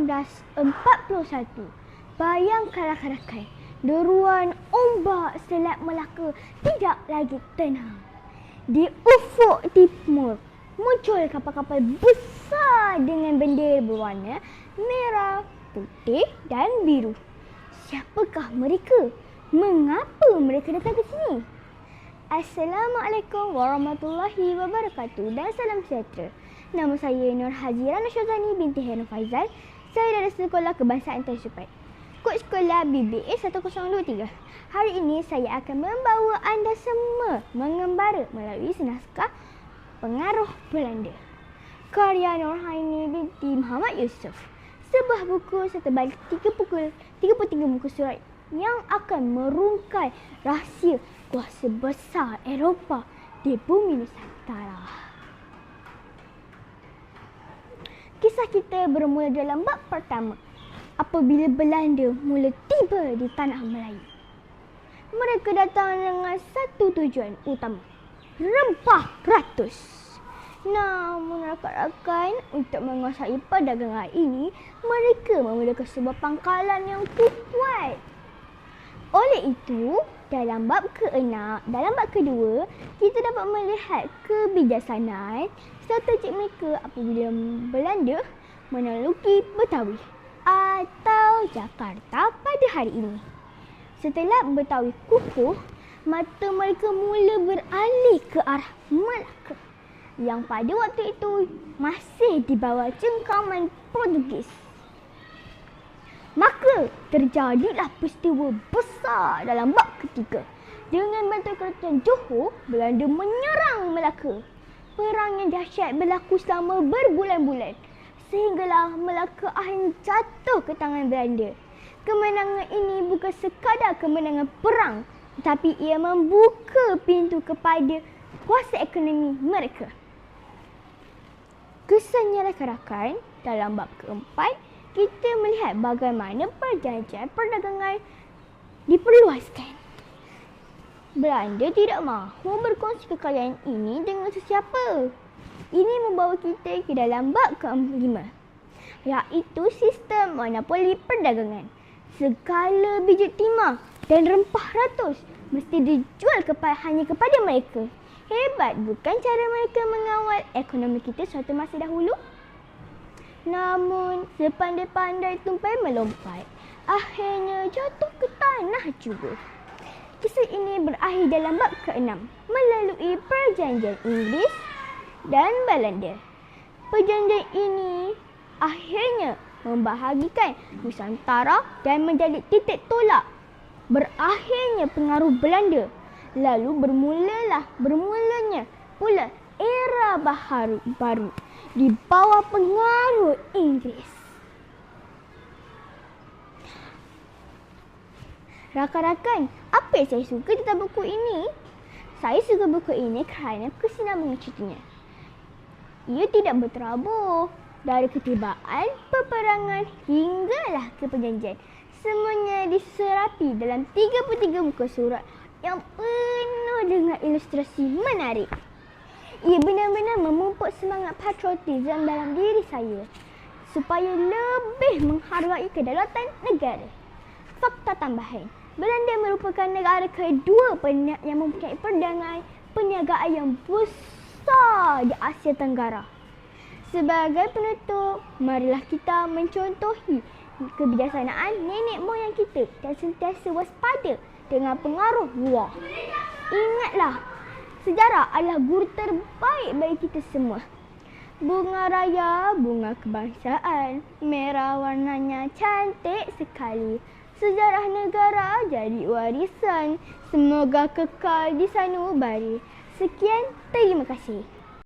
1941. Bayangkanlah rakan, deruan ombak Selat Melaka tidak lagi tenang. Di ufuk timur muncul kapal-kapal besar dengan bendera berwarna merah, putih dan biru. Siapakah mereka? Mengapa mereka datang ke sini? Assalamualaikum warahmatullahi wabarakatuh dan salam sejahtera. Nama saya Nur Hazira Nasyazani binti Heron Faizal. Saya dari Sekolah Kebangsaan Tan Supat, Kod Sekolah BBA 1023. Hari ini saya akan membawa anda semua mengembara melalui senaskah Pengaruh Belanda, karya Nurhaini binti Muhammad Yusof. Sebuah buku setebal 33 muka surat yang akan merungkai rahsia kuasa besar Eropah di bumi Nusantara. Kisah kita bermula dalam bab pertama, apabila Belanda mula tiba di tanah Melayu. Mereka datang dengan satu tujuan utama, rempah ratus. Namun rakan-rakan, untuk menguasai perdagangan ini, mereka memerlukan sebuah pangkalan yang kuat. Oleh itu, dalam bab kedua, kita dapat melihat kebijaksanaan strategik mereka apabila Belanda menaklukkan Betawi atau Jakarta pada hari ini. Setelah Betawi kukuh, mata mereka mula beralih ke arah Melaka yang pada waktu itu masih di bawah cengkaman Portugis. Maka terjadilah peristiwa besar dalam bab ketiga. Dengan bantuan kerajaan Johor, Belanda menyerang Melaka. Perang yang dahsyat berlaku selama berbulan-bulan sehinggalah Melaka akhirnya jatuh ke tangan Belanda. Kemenangan ini bukan sekadar kemenangan perang, tetapi ia membuka pintu kepada kuasa ekonomi mereka. Kesannya rakan-rakan, dalam bab keempat, kita melihat bagaimana perjanjian perdagangan diperluaskan. Belanda tidak mahu berkongsi kekayaan ini dengan sesiapa. Ini membawa kita ke dalam bab kelima, iaitu sistem monopoli perdagangan. Segala biji timah dan rempah ratus mesti dijual hanya kepada mereka. Hebat bukan cara mereka mengawal ekonomi kita suatu masa dahulu? Namun, sepandai-pandai tumpai melompat, akhirnya jatuh ke tanah juga. Kisah ini berakhir dalam bab ke-6 melalui perjanjian Inggeris dan Belanda. Perjanjian ini akhirnya membahagikan Nusantara dan menjadi titik tolak berakhirnya pengaruh Belanda. Lalu bermulanya pula era baru di bawah pengaruh Inggeris. Rakan-rakan, apa yang saya suka tentang buku ini? Saya suka buku ini kerana kesinambungan ceritanya. Ia tidak berterabur. Dari ketibaan, peperangan hinggalah ke perjanjian. Semuanya diserapi dalam 33 muka surat yang penuh dengan ilustrasi menarik. Ia benar-benar memupuk semangat patriotisme dalam diri saya supaya lebih menghargai kedaulatan negara. Fakta tambahan, Belanda merupakan negara kedua yang mempunyai perniagaan yang besar di Asia Tenggara. Sebagai penutup, marilah kita mencontohi kebijaksanaan nenek moyang kita dan sentiasa waspada dengan pengaruh luar. Ingatlah, sejarah adalah guru terbaik bagi kita semua. Bunga raya, bunga kebangsaan, merah warnanya cantik sekali. Sejarah negara jadi warisan, semoga kekal di sanubari. Sekian, terima kasih.